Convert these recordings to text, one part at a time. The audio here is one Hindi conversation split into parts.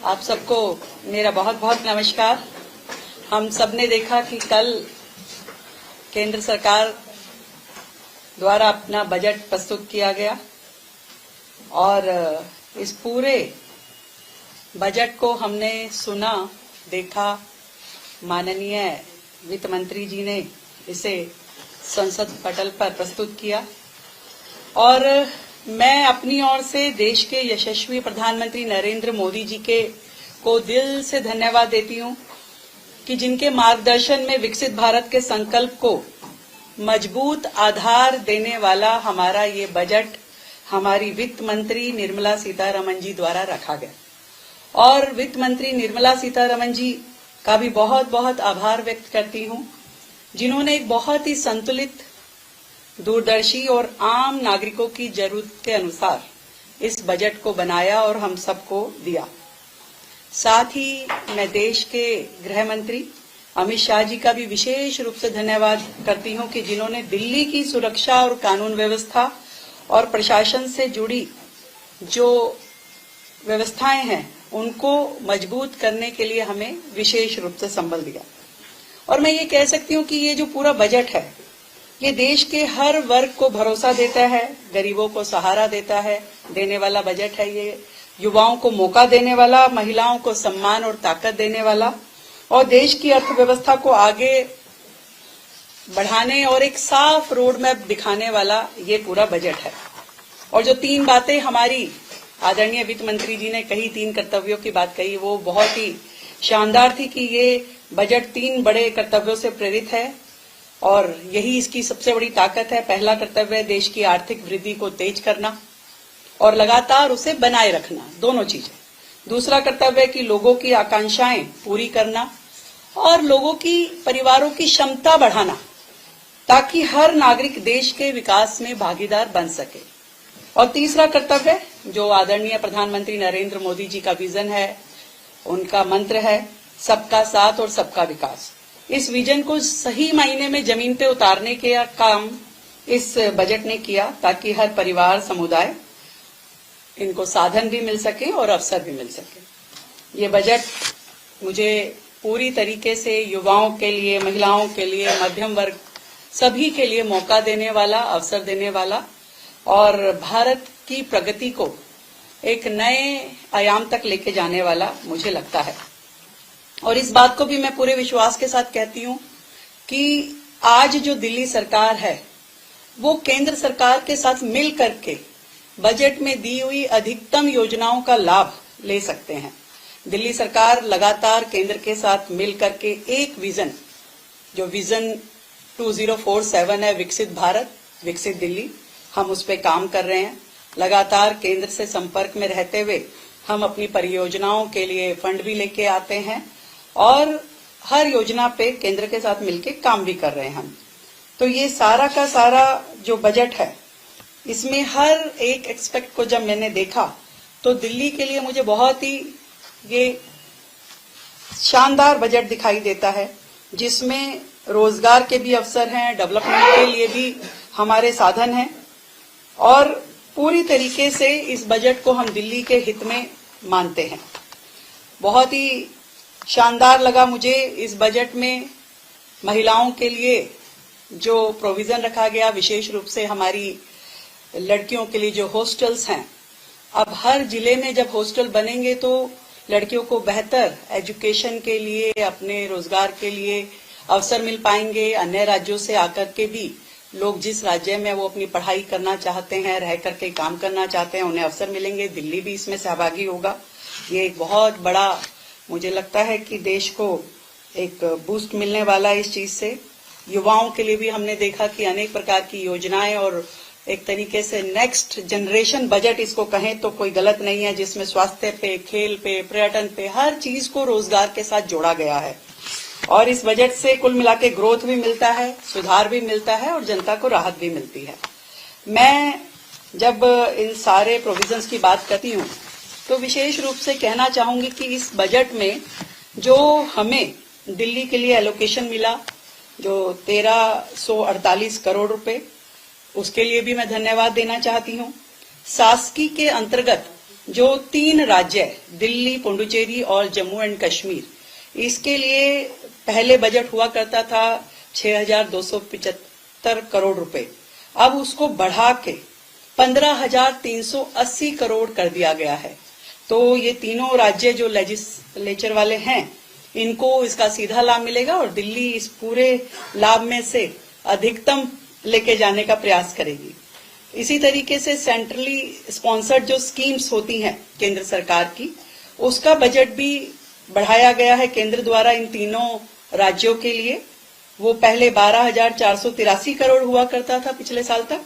आप सबको मेरा बहुत बहुत नमस्कार। हम सबने देखा कि कल केंद्र सरकार द्वारा अपना बजट प्रस्तुत किया गया और इस पूरे बजट को हमने सुना, देखा। माननीय वित्त मंत्री जी ने इसे संसद पटल पर प्रस्तुत किया और मैं अपनी ओर से देश के यशस्वी प्रधानमंत्री नरेंद्र मोदी जी को दिल से धन्यवाद देती हूं कि जिनके मार्गदर्शन में विकसित भारत के संकल्प को मजबूत आधार देने वाला हमारा ये बजट हमारी वित्त मंत्री निर्मला सीतारमण जी द्वारा रखा गया और वित्त मंत्री निर्मला सीतारमण जी का भी बहुत बहुत आभार व्यक्त करती हूं, जिन्होंने एक बहुत ही संतुलित, दूरदर्शी और आम नागरिकों की जरूरत के अनुसार इस बजट को बनाया और हम सबको दिया। साथ ही मैं देश के गृह मंत्री अमित शाह जी का भी विशेष रूप से धन्यवाद करती हूं कि जिन्होंने दिल्ली की सुरक्षा और कानून व्यवस्था और प्रशासन से जुड़ी जो व्यवस्थाएं हैं उनको मजबूत करने के लिए हमें विशेष रूप से संबल दिया। और मैं ये कह सकती हूं कि ये जो पूरा बजट है ये देश के हर वर्ग को भरोसा देता है, गरीबों को सहारा देने वाला बजट है। ये युवाओं को मौका देने वाला, महिलाओं को सम्मान और ताकत देने वाला और देश की अर्थव्यवस्था को आगे बढ़ाने और एक साफ रोड मैप दिखाने वाला ये पूरा बजट है। और जो 3 बातें हमारी आदरणीय वित्त मंत्री जी ने कही, 3 कर्तव्यों की बात कही, वो बहुत ही शानदार थी कि ये बजट 3 बड़े कर्तव्यों से प्रेरित है और यही इसकी सबसे बड़ी ताकत है। पहला कर्तव्य है देश की आर्थिक वृद्धि को तेज करना और लगातार उसे बनाए रखना, दोनों चीजें। दूसरा कर्तव्य है कि लोगों की आकांक्षाएं पूरी करना और लोगों की, परिवारों की क्षमता बढ़ाना ताकि हर नागरिक देश के विकास में भागीदार बन सके। और तीसरा कर्तव्य जो आदरणीय प्रधानमंत्री नरेंद्र मोदी जी का विजन है, उनका मंत्र है सबका साथ और सबका विकास। इस विजन को सही मायने में जमीन पे उतारने के काम इस बजट ने किया ताकि हर परिवार, समुदाय इनको साधन भी मिल सके और अवसर भी मिल सके। ये बजट मुझे पूरी तरीके से युवाओं के लिए, महिलाओं के लिए, मध्यम वर्ग सभी के लिए मौका देने वाला, अवसर देने वाला और भारत की प्रगति को एक नए आयाम तक लेके जाने वाला मुझे लगता है। और इस बात को भी मैं पूरे विश्वास के साथ कहती हूं कि आज जो दिल्ली सरकार है वो केंद्र सरकार के साथ मिल करके बजट में दी हुई अधिकतम योजनाओं का लाभ ले सकते हैं। दिल्ली सरकार लगातार केंद्र के साथ मिल करके एक विजन, जो विजन 2047 है, विकसित भारत, विकसित दिल्ली, हम उस पर काम कर रहे हैं। लगातार केंद्र से संपर्क में रहते हुए हम अपनी परियोजनाओं के लिए फंड भी लेके आते हैं और हर योजना पे केंद्र के साथ मिलके काम भी कर रहे हैं हम। तो ये सारा का सारा जो बजट है इसमें हर एक एस्पेक्ट को जब मैंने देखा तो दिल्ली के लिए मुझे बहुत ही ये शानदार बजट दिखाई देता है, जिसमें रोजगार के भी अवसर हैं, डेवलपमेंट के लिए भी हमारे साधन हैं और पूरी तरीके से इस बजट को हम दिल्ली के हित में मानते हैं। बहुत ही शानदार लगा मुझे इस बजट में महिलाओं के लिए जो प्रोविजन रखा गया, विशेष रूप से हमारी लड़कियों के लिए जो हॉस्टल्स हैं। अब हर जिले में जब हॉस्टल बनेंगे तो लड़कियों को बेहतर एजुकेशन के लिए, अपने रोजगार के लिए अवसर मिल पाएंगे। अन्य राज्यों से आकर के भी लोग जिस राज्य में वो अपनी पढ़ाई करना चाहते हैं, रह करके काम करना चाहते हैं, उन्हें अवसर मिलेंगे। दिल्ली भी इसमें सहभागी होगा। ये एक बहुत बड़ा, मुझे लगता है कि देश को एक बूस्ट मिलने वाला है इस चीज से। युवाओं के लिए भी हमने देखा कि अनेक प्रकार की योजनाएं और एक तरीके से नेक्स्ट जनरेशन बजट इसको कहें तो कोई गलत नहीं है, जिसमें स्वास्थ्य पे, खेल पे, पर्यटन पे, हर चीज को रोजगार के साथ जोड़ा गया है। और इस बजट से कुल मिला के ग्रोथ भी मिलता है, सुधार भी मिलता है और जनता को राहत भी मिलती है। मैं जब इन सारे प्रोविजंस की बात करती हूँ तो विशेष रूप से कहना चाहूंगी कि इस बजट में जो हमें दिल्ली के लिए एलोकेशन मिला, जो 1348 करोड़ रुपए, उसके लिए भी मैं धन्यवाद देना चाहती हूँ। शासकीय के अंतर्गत जो 3 राज्य दिल्ली, पुडुचेरी और जम्मू एंड कश्मीर, इसके लिए पहले बजट हुआ करता था 6,275 करोड़ रुपए, अब उसको बढ़ा के 15,380 करोड़ कर दिया गया है। तो ये तीनों राज्य जो लेजिस्लेचर वाले हैं, इनको इसका सीधा लाभ मिलेगा और दिल्ली इस पूरे लाभ में से अधिकतम लेके जाने का प्रयास करेगी। इसी तरीके से सेंट्रली स्पॉन्सर्ड जो स्कीम्स होती हैं केंद्र सरकार की, उसका बजट भी बढ़ाया गया है केंद्र द्वारा इन तीनों राज्यों के लिए। वो पहले 12,483 करोड़ हुआ करता था पिछले साल तक,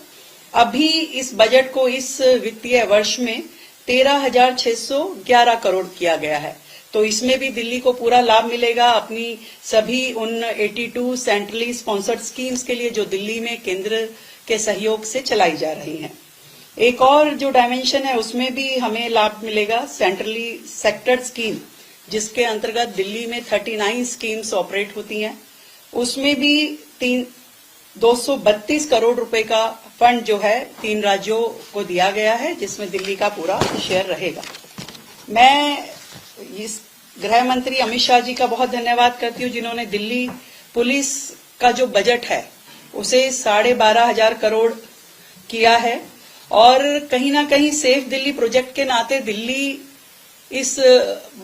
अभी इस बजट को इस वित्तीय वर्ष में 13,611 करोड़ किया गया है। तो इसमें भी दिल्ली को पूरा लाभ मिलेगा अपनी सभी उन 82 सेंट्रली स्पॉन्सर्ड स्कीम्स के लिए जो दिल्ली में केंद्र के सहयोग से चलाई जा रही हैं। एक और जो डायमेंशन है उसमें भी हमें लाभ मिलेगा, सेंट्रली सेक्टर्ड स्कीम, जिसके अंतर्गत दिल्ली में 39 स्कीम्स ऑपरेट होती हैं, उसमें भी 232 करोड़ रुपए का फंड जो है 3 राज्यों को दिया गया है, जिसमें दिल्ली का पूरा शेयर रहेगा। मैं इस गृह मंत्री अमित शाह जी का बहुत धन्यवाद करती हूँ, जिन्होंने दिल्ली पुलिस का जो बजट है उसे 12,500 करोड़ किया है और कहीं ना कहीं सेफ दिल्ली प्रोजेक्ट के नाते दिल्ली इस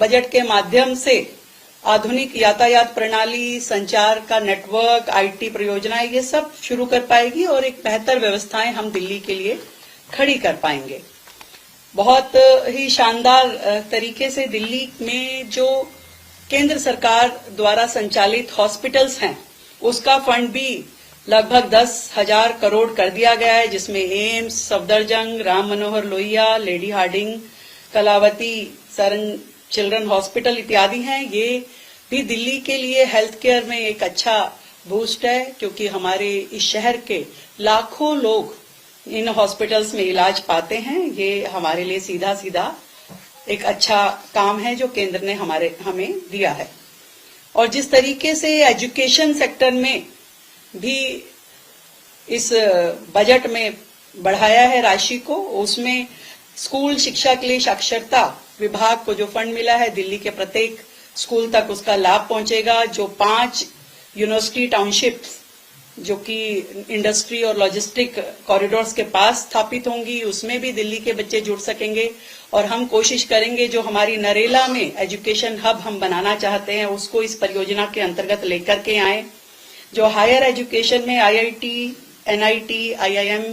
बजट के माध्यम से आधुनिक यातायात प्रणाली, संचार का नेटवर्क, आईटी परियोजनाएं, ये सब शुरू कर पाएगी और एक बेहतर व्यवस्थाएं हम दिल्ली के लिए खड़ी कर पाएंगे। बहुत ही शानदार तरीके से दिल्ली में जो केंद्र सरकार द्वारा संचालित हॉस्पिटल्स हैं, उसका फंड भी लगभग 10,000 करोड़ कर दिया गया है, जिसमें AIIMS, Safdarjung, Ram Manohar Lohia, Lady Hardinge, Kalawati Saran children hospital इत्यादि हैं। ये भी दिल्ली के लिए हेल्थ केयर में एक अच्छा बूस्ट है, क्योंकि हमारे इस शहर के लाखों लोग इन हॉस्पिटल्स में इलाज पाते हैं। ये हमारे लिए सीधा सीधा एक अच्छा काम है जो केंद्र ने हमें दिया है। और जिस तरीके से एजुकेशन सेक्टर में भी इस बजट में बढ़ाया है राशि को, उसमें स्कूल शिक्षा के लिए साक्षरता विभाग को जो फंड मिला है, दिल्ली के प्रत्येक स्कूल तक उसका लाभ पहुंचेगा। जो 5 यूनिवर्सिटी टाउनशिप्स जो कि इंडस्ट्री और लॉजिस्टिक कॉरिडोर्स के पास स्थापित होंगी, उसमें भी दिल्ली के बच्चे जुड़ सकेंगे। और हम कोशिश करेंगे जो हमारी नरेला में एजुकेशन हब हम बनाना चाहते हैं, उसको इस परियोजना के अंतर्गत लेकर के आए। जो हायर एजुकेशन में आईआईटी, एनआईटी, आईआईएम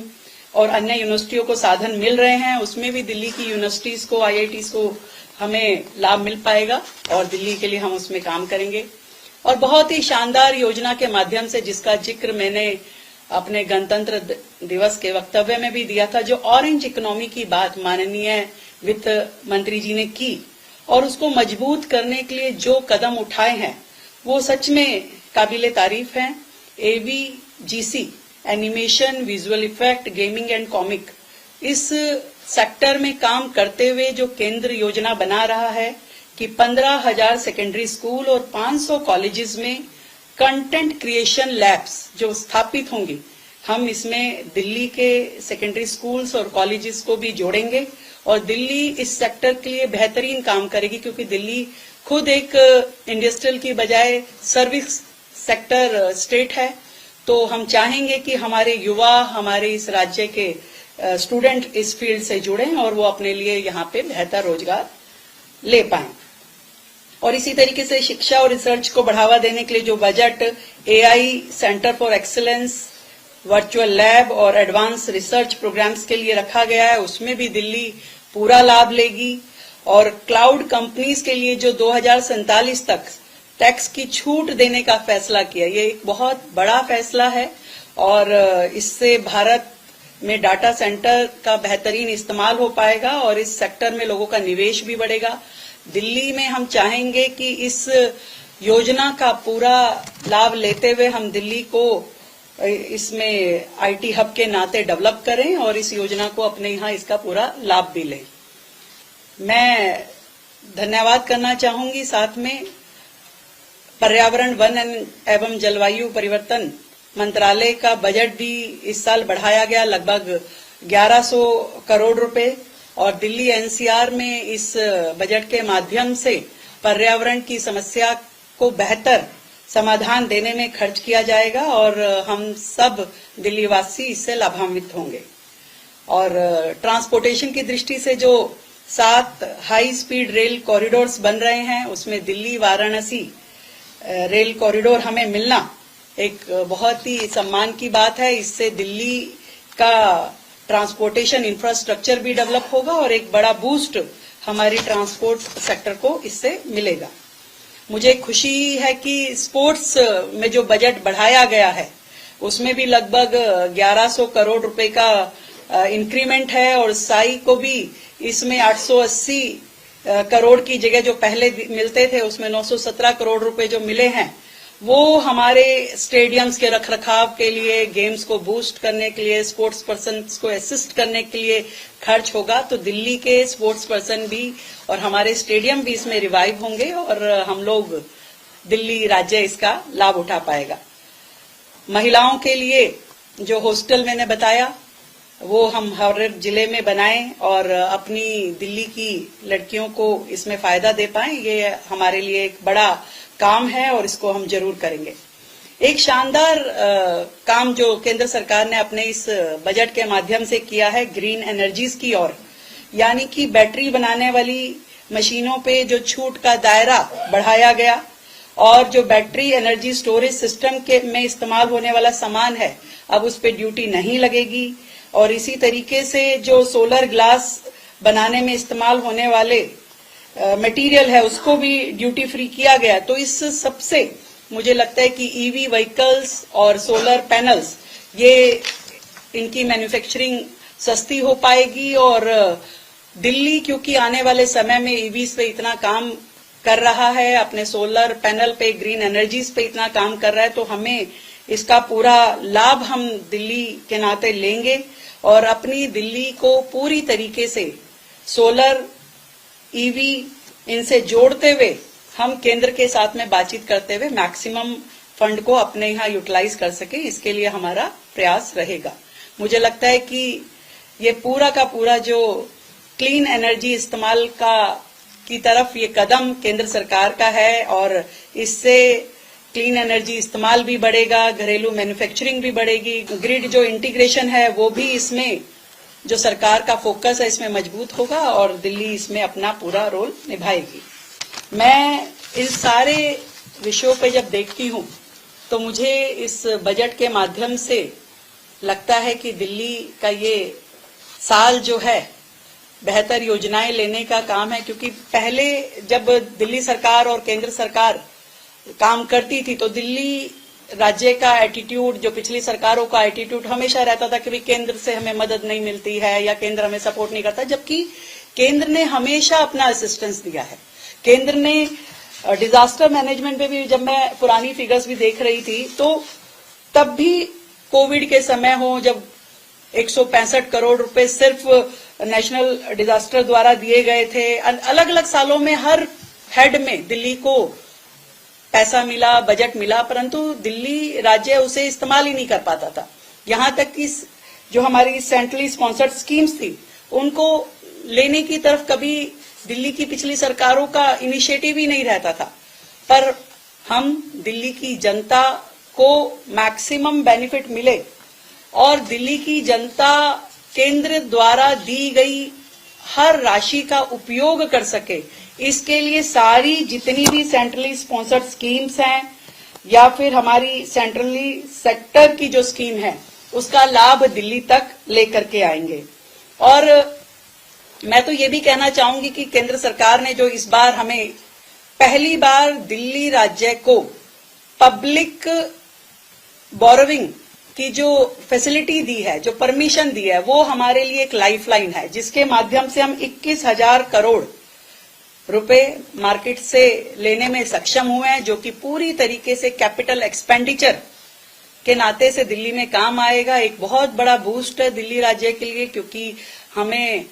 और अन्य यूनिवर्सिटियों को साधन मिल रहे हैं, उसमें भी दिल्ली की यूनिवर्सिटीज को, आईआईटीज को हमें लाभ मिल पाएगा और दिल्ली के लिए हम उसमें काम करेंगे। और बहुत ही शानदार योजना के माध्यम से, जिसका जिक्र मैंने अपने गणतंत्र दिवस के वक्तव्य में भी दिया था, जो ऑरेंज इकोनॉमी की बात माननीय वित्त मंत्री जी ने की और उसको मजबूत करने के लिए जो कदम उठाए हैं वो सच में काबिले तारीफ हैं। AVGC, animation, visual effect, gaming and comic, इस सेक्टर में काम करते हुए जो केंद्र योजना बना रहा है कि 15,000 सेकेंडरी स्कूल और 500 कॉलेजेस में कंटेंट क्रिएशन लैब्स जो स्थापित होंगी, हम इसमें दिल्ली के सेकेंडरी स्कूल्स और कॉलेजेस को भी जोड़ेंगे और दिल्ली इस सेक्टर के लिए बेहतरीन काम करेगी, क्योंकि दिल्ली खुद एक इंडस्ट्रियल की बजाय सर्विस सेक्टर स्टेट है। तो हम चाहेंगे कि हमारे युवा, हमारे इस राज्य के स्टूडेंट इस फील्ड से जुड़ें और वो अपने लिए यहाँ पे बेहतर रोजगार ले पाएं। और इसी तरीके से शिक्षा और रिसर्च को बढ़ावा देने के लिए जो budget AI centre for excellence, virtual lab और एडवांस रिसर्च प्रोग्राम्स के लिए रखा गया है, उसमें भी दिल्ली पूरा लाभ लेगी। और क्लाउड कंपनीज के लिए जो 2047 तक टैक्स की छूट देने का फैसला किया, ये एक बहुत बड़ा फैसला है और इससे भारत में डाटा सेंटर का बेहतरीन इस्तेमाल हो पाएगा और इस सेक्टर में लोगों का निवेश भी बढ़ेगा। दिल्ली में हम चाहेंगे कि इस योजना का पूरा लाभ लेते हुए हम दिल्ली को इसमें आईटी हब के नाते डेवलप करें और इस योजना को अपने यहाँ इसका पूरा लाभ भी लें। मैं धन्यवाद करना चाहूंगी साथ में पर्यावरण, वन एवं जलवायु परिवर्तन मंत्रालय का बजट भी इस साल बढ़ाया गया लगभग 1100 करोड़ रुपए और दिल्ली एनसीआर में इस बजट के माध्यम से पर्यावरण की समस्या को बेहतर समाधान देने में खर्च किया जाएगा और हम सब दिल्ली वासी इससे लाभान्वित होंगे। और ट्रांसपोर्टेशन की दृष्टि से जो 7 हाई स्पीड रेल कॉरिडोर्स बन रहे हैं, उसमें दिल्ली वाराणसी रेल कॉरिडोर हमें मिलना एक बहुत ही सम्मान की बात है। इससे दिल्ली का ट्रांसपोर्टेशन इंफ्रास्ट्रक्चर भी डेवलप होगा और एक बड़ा बूस्ट हमारी ट्रांसपोर्ट सेक्टर को इससे मिलेगा। मुझे खुशी है कि स्पोर्ट्स में जो बजट बढ़ाया गया है उसमें भी लगभग 1100 करोड़ रुपए का इंक्रीमेंट है और साई को भी इसमें 880 करोड़ की जगह जो पहले मिलते थे उसमें 917 करोड़ रुपए जो मिले हैं वो हमारे स्टेडियम्स के रखरखाव के लिए, गेम्स को बूस्ट करने के लिए, स्पोर्ट्स पर्सन को असिस्ट करने के लिए खर्च होगा। तो दिल्ली के स्पोर्ट्स पर्सन भी और हमारे स्टेडियम भी इसमें रिवाइव होंगे और हम लोग दिल्ली राज्य इसका लाभ उठा पाएगा। महिलाओं के लिए जो हॉस्टल मैंने बताया वो हम हर जिले में बनाएं और अपनी दिल्ली की लड़कियों को इसमें फायदा दे पाएं, ये हमारे लिए एक बड़ा काम है और इसको हम जरूर करेंगे। एक शानदार काम जो केंद्र सरकार ने अपने इस बजट के माध्यम से किया है ग्रीन एनर्जीज की ओर, यानी कि बैटरी बनाने वाली मशीनों पे जो छूट का दायरा बढ़ाया गया और जो बैटरी एनर्जी स्टोरेज सिस्टम के में इस्तेमाल होने वाला सामान है अब उस पे ड्यूटी नहीं लगेगी। और इसी तरीके से जो सोलर ग्लास बनाने में इस्तेमाल होने वाले मटेरियल है उसको भी ड्यूटी फ्री किया गया। तो इस सबसे मुझे लगता है कि ईवी व्हीकल्स और सोलर पैनल्स ये इनकी मैन्युफैक्चरिंग सस्ती हो पाएगी और दिल्ली क्योंकि आने वाले समय में ईवीज पे इतना काम कर रहा है, अपने सोलर पैनल पे, ग्रीन एनर्जीज पे इतना काम कर रहा है, तो हमें इसका पूरा लाभ हम दिल्ली के नाते लेंगे और अपनी दिल्ली को पूरी तरीके से सोलर, ईवी इनसे जोड़ते हुए हम केंद्र के साथ में बातचीत करते हुए मैक्सिमम फंड को अपने यहाँ यूटिलाइज कर सके, इसके लिए हमारा प्रयास रहेगा। मुझे लगता है कि ये पूरा का पूरा जो क्लीन एनर्जी इस्तेमाल की तरफ ये कदम केंद्र सरकार का है और इससे क्लीन एनर्जी इस्तेमाल भी बढ़ेगा, घरेलू मैन्युफैक्चरिंग भी बढ़ेगी, ग्रिड जो इंटीग्रेशन है वो भी इसमें जो सरकार का फोकस है इसमें मजबूत होगा और दिल्ली इसमें अपना पूरा रोल निभाएगी। मैं इन सारे विषयों पे जब देखती हूँ तो मुझे इस बजट के माध्यम से लगता है कि दिल्ली का ये साल जो है बेहतर योजनाएं लेने का काम है, क्योंकि पहले जब दिल्ली सरकार और केंद्र सरकार काम करती थी तो दिल्ली राज्य का एटीट्यूड, जो पिछली सरकारों का एटीट्यूड हमेशा रहता था कि केंद्र से हमें मदद नहीं मिलती है या केंद्र हमें सपोर्ट नहीं करता, जबकि केंद्र ने हमेशा अपना असिस्टेंस दिया है। केंद्र ने डिजास्टर मैनेजमेंट में भी, जब मैं पुरानी फिगर्स भी देख रही थी तो तब भी कोविड के समय हो जब 165 करोड़ रुपए सिर्फ नेशनल डिजास्टर द्वारा दिए गए थे, अलग अलग सालों में हर हेड में दिल्ली को पैसा मिला, बजट मिला, परंतु दिल्ली राज्य उसे इस्तेमाल ही नहीं कर पाता था। यहां तक कि जो हमारी सेंट्रली स्पॉन्सर्ड स्कीम्स थी उनको लेने की तरफ कभी दिल्ली की पिछली सरकारों का इनिशिएटिव ही नहीं रहता था। पर हम दिल्ली की जनता को मैक्सिमम बेनिफिट मिले और दिल्ली की जनता केंद्र द्वारा दी गई हर राशि का उपयोग कर सके, इसके लिए सारी जितनी भी सेंट्रली स्पॉन्सर्ड स्कीम्स हैं या फिर हमारी सेंट्रली सेक्टर की जो स्कीम है उसका लाभ दिल्ली तक लेकर के आएंगे। और मैं तो ये भी कहना चाहूंगी कि केंद्र सरकार ने जो इस बार हमें पहली बार दिल्ली राज्य को पब्लिक बोरोविंग की जो फैसिलिटी दी है, जो परमिशन दी है, वो हमारे लिए एक लाइफलाइन है, जिसके माध्यम से हम 21,000 करोड़ रुपए मार्केट से लेने में सक्षम हुए हैं, जो कि पूरी तरीके से कैपिटल एक्सपेंडिचर के नाते से दिल्ली में काम आएगा। एक बहुत बड़ा बूस्ट है दिल्ली राज्य के लिए, क्योंकि हमें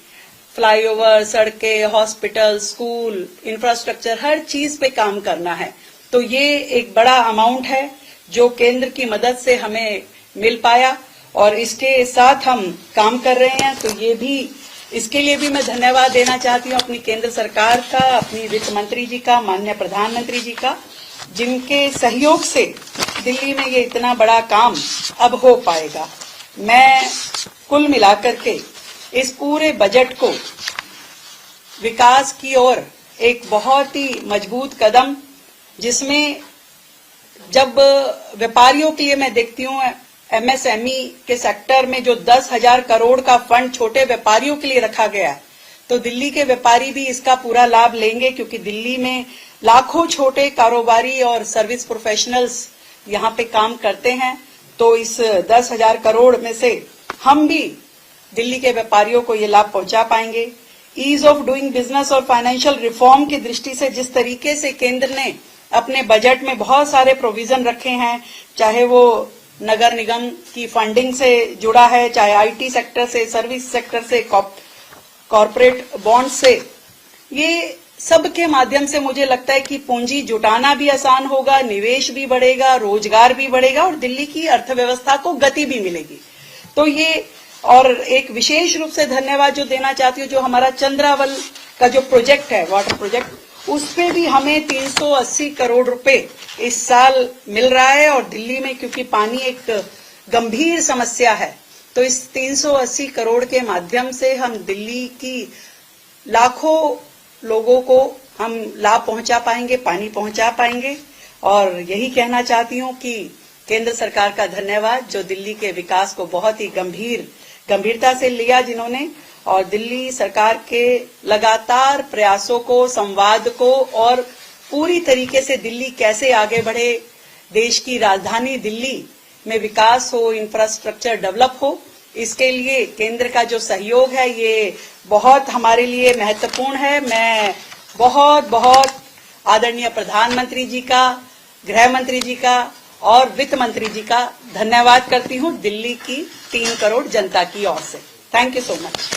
फ्लाईओवर, सड़कें, हॉस्पिटल, स्कूल, इंफ्रास्ट्रक्चर हर चीज पे काम करना है। तो ये एक बड़ा अमाउंट है जो केंद्र की मदद से हमें मिल पाया और इसके साथ हम काम कर रहे हैं। तो ये भी इसके लिए भी मैं धन्यवाद देना चाहती हूँ अपनी केंद्र सरकार का, अपनी वित्त मंत्री जी का, माननीय प्रधानमंत्री जी का, जिनके सहयोग से दिल्ली में ये इतना बड़ा काम अब हो पाएगा। मैं कुल मिलाकर के इस पूरे बजट को विकास की ओर एक बहुत ही मजबूत कदम, जिसमें जब व्यापारियों के लिए मैं देखती हूँ एमएसएमई के सेक्टर में जो 10,000 करोड़ का फंड छोटे व्यापारियों के लिए रखा गया है, तो दिल्ली के व्यापारी भी इसका पूरा लाभ लेंगे, क्योंकि दिल्ली में लाखों छोटे कारोबारी और सर्विस प्रोफेशनल्स यहाँ पे काम करते हैं। तो इस 10,000 करोड़ में से हम भी दिल्ली के व्यापारियों को ये लाभ पहुंचा पाएंगे। ईज ऑफ डूइंग बिजनेस और फाइनेंशियल रिफॉर्म की दृष्टि से जिस तरीके से केंद्र ने अपने बजट में बहुत सारे प्रोविजन रखे हैं, चाहे वो नगर निगम की फंडिंग से जुड़ा है, चाहे आईटी सेक्टर से, सर्विस सेक्टर से, कॉर्पोरेट बॉन्ड से, ये सब के माध्यम से मुझे लगता है कि पूंजी जुटाना भी आसान होगा, निवेश भी बढ़ेगा, रोजगार भी बढ़ेगा और दिल्ली की अर्थव्यवस्था को गति भी मिलेगी। तो ये, और एक विशेष रूप से धन्यवाद जो देना चाहती हूँ, जो हमारा चंद्रावल का जो प्रोजेक्ट है, वाटर प्रोजेक्ट, उस पे भी हमें 380 करोड़ रुपए इस साल मिल रहा है। और दिल्ली में क्योंकि पानी एक गंभीर समस्या है, तो इस 380 करोड़ के माध्यम से हम दिल्ली की लाखों लोगों को हम लाभ पहुंचा पाएंगे, पानी पहुंचा पाएंगे। और यही कहना चाहती हूँ कि केंद्र सरकार का धन्यवाद, जो दिल्ली के विकास को बहुत ही गंभीरता से लिया जिन्होंने, और दिल्ली सरकार के लगातार प्रयासों को, संवाद को, और पूरी तरीके से दिल्ली कैसे आगे बढ़े, देश की राजधानी दिल्ली में विकास हो, इंफ्रास्ट्रक्चर डेवलप हो, इसके लिए केंद्र का जो सहयोग है ये बहुत हमारे लिए महत्वपूर्ण है। मैं बहुत आदरणीय प्रधानमंत्री जी का, गृह मंत्री जी का और वित्त मंत्री जी का धन्यवाद करती हूँ दिल्ली की 3 करोड़ जनता की ओर से। Thank you so much.